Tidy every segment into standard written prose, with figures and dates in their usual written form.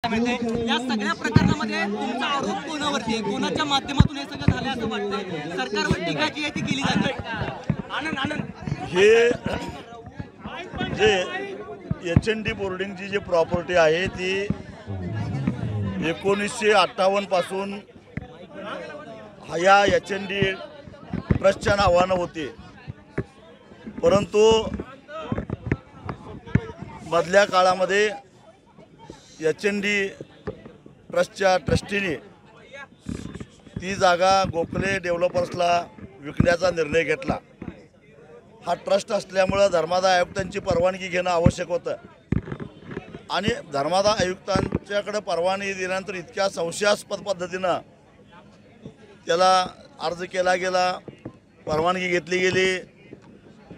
या सगळ्या प्रकरणामध्ये तुमचा आरोप कोणावरती आहे, कोणाच्या माध्यमातून हे सगळं झालं असं वाटतंय? सरकारवर टीका जी आहे ती केली जाते. हे जे HND बोर्डिंगची जी प्रॉपर्टी आहे ती 1958 पासून ह्या HND ट्रस्टच्या नावानं होती, परंतु मधल्या काळामध्ये HND ट्रस्टच्या ट्रस्टीने ती जागा गोखले डेव्हलपर्सला विकण्याचा निर्णय घेतला. हा ट्रस्ट असल्यामुळं धर्मादाय आयुक्तांची परवानगी घेणं आवश्यक होतं आणि धर्मादाय आयुक्तांच्याकडे परवानगी दिल्यानंतर इतक्या संशयास्पद पद्धतीनं त्याला अर्ज केला गेला, परवानगी घेतली गेली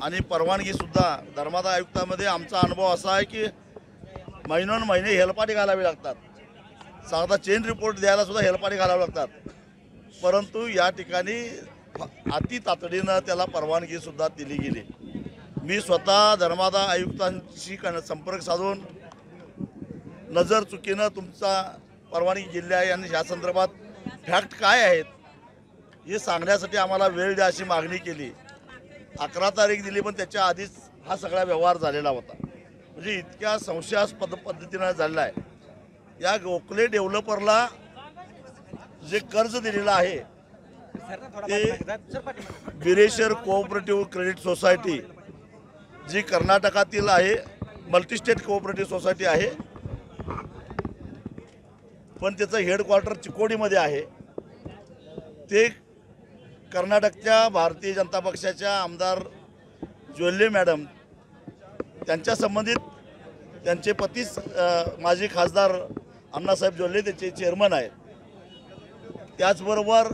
आणि परवानगीसुद्धा धर्मादाय आयुक्तामध्ये आमचा अनुभव असा आहे की महिनोन महिने हेलपाटे घालावे लागतात. साधा चेन रिपोर्ट द्यायला सुद्धा हेलपाटे घालावे लागतात, परंतु या ठिकाणी अति तातडीनं त्याला परवानगीसुद्धा दिली गेली. मी स्वतः धर्मादाय आयुक्तांशी संपर्क साधून नजर चुकीनं तुमचा परवानगी दिली आहे आणि ह्या संदर्भात फॅक्ट काय आहेत हे सांगण्यासाठी आम्हाला वेळ द्या अशी मागणी केली. 11 तारीख दिली, पण त्याच्या आधीच हा सगळा व्यवहार झालेला होता. म्हणजे इतक्या संशयास्पद पद्धतीनं झालेला आहे. या गोखले डेव्हलपरला जे कर्ज दिलेलं आहे ते बिरेश्वर कोऑपरेटिव्ह क्रेडिट सोसायटी जी कर्नाटकातील आहे, मल्टीस्टेट कोऑपरेटिव्ह सोसायटी आहे, पण त्याचं हेडक्वार्टर चिकोडीमध्ये आहे. ते कर्नाटकच्या भारतीय जनता पक्षाच्या आमदार जोल्ले मॅडम त्यांच्या संबंधित त्यांचे पतीच माजी खासदार अण्णासाहेब जोल्ले त्याचे चेअरमन आहेत. त्याचबरोबर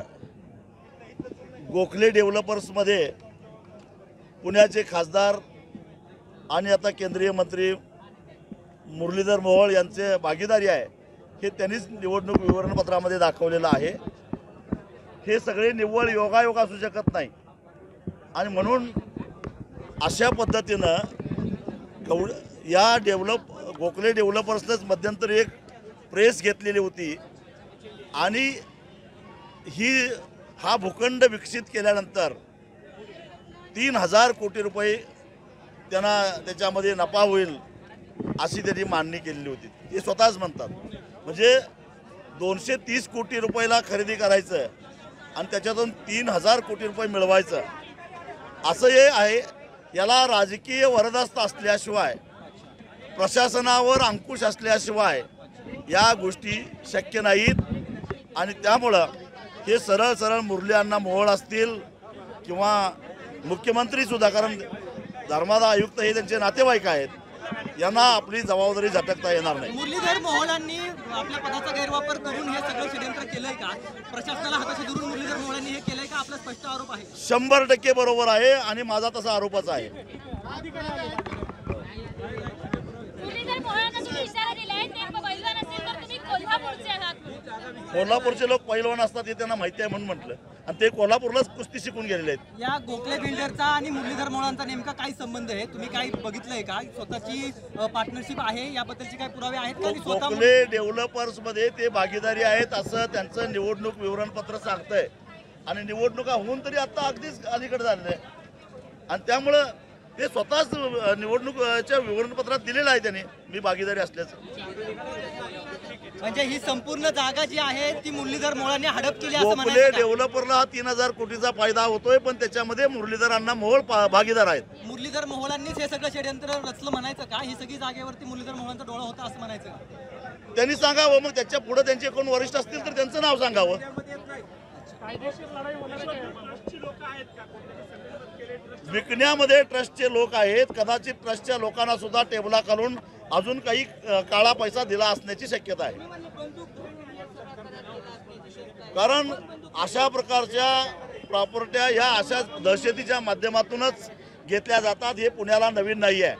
गोखले डेव्हलपर्समध्ये पुण्याचे खासदार आणि आता केंद्रीय मंत्री मुरलीधर मोहोळ यांचे भागीदारी आहे हे त्यांनीच निवडणूक विवरणपत्रामध्ये दाखवलेलं आहे. हे सगळे निव्वळ योगायोग असू शकत नाही आणि म्हणून अशा पद्धतीनं या गोखले डेव्हलपर्सनंच मध्यंतरी एक प्रेस घेतलेली होती आणि हा भूखंड विकसित केल्यानंतर 3000 कोटी रुपये त्यांना त्याच्यामध्ये नफा होईल अशी त्यांनी मांडणी केलेली होती. ते स्वतःच म्हणतात. म्हणजे 230 कोटी रुपयाला खरेदी करायचं आणि त्याच्यातून 3000 कोटी रुपये मिळवायचं असं हे आहे. याला राजकीय वरदस्त असल्याशिवाय, प्रशासनावर अंकुश असल्याशिवाय या गोष्टी शक्य नाहीत. आणि त्यामुळं हे सरळ सरळ मुरली अण्णा मोहोळ असतील किंवा मुख्यमंत्रीसुद्धा, कारण धर्मादाय आयुक्त हे त्यांचे नातेवाईक आहेत, यांना आपली जबाबदारी झटकता येणार नाही. मुरलीधर मोहोळांनी आपल्या पदाचा गैरवापर करून हे सगळं षडयंत्र केलंय का? प्रशासनाला हाताशी धरून मुरलीधर मोहोळांनी हे केलंय का? आपला स्पष्ट आरोप आहे. 100% बरोबर आहे आणि माझा तसा आरोपच आहे. कोल्हापूरचे लोक पैलवान असतात हे त्यांना माहिती आहे म्हणून म्हटलं, आणि ते कोल्हापूरलाच कुस्ती शिकून गेलेले आहेत. या गोखले बिल्डरचा आणि मुरलीधर मोहोळांचा नेमका काय संबंध आहे? तुम्ही काही बघितलंय का? स्वतःची पार्टनरशिप आहे याबद्दलचे काही पुरावे आहेत का? गोखले डेव्हलपर्स मध्ये ते भागीदारी आहेत असं त्यांचं निवडणूक विवरणपत्र सांगतंय आणि निवडणुका होऊन तरी आता अगदीच अलीकडे झालेलं आहे आणि त्यामुळं ते स्वतःच निवडणुकीच्या विवरणपत्रात दिलेलं आहे त्यांनी मी भागीदारी असल्याचं. म्हणजे ही संपूर्ण जागा जी आहे ती मुरलीधर मोहोळांनी हडप केली असं गोखले म्हणायचं का? डेव्हलपरला 3000 कोटीचा फायदा होतोय, पण त्याच्यामध्ये मुरलीधर अण्णा मोहोळ भागीदार आहेत. मुरलीधर मोहोळांनीच हे सगळं षडयंत्र रचलं म्हणायचं का? ही सगळी जागेवरती मुरलीधर मोहोळांचा डोळा होता असं म्हणायचं का? त्यांनी सांगावं, मग त्याच्या पुढे त्यांचे कोण वरिष्ठ असतील तर त्यांचं नाव सांगावं. विकण्यामध्ये ट्रस्टचे लोक आहेत, कदाचित ट्रस्टच्या लोकांना सुद्धा टेबला घालून अजून काही काळा पैसा दिला असण्याची शक्यता आहे. कारण अशा प्रकारच्या प्रॉपर्ट्या ह्या अशा दहशतीच्या माध्यमातूनच घेतल्या जातात. हे पुण्याला नवीन नाही आहे.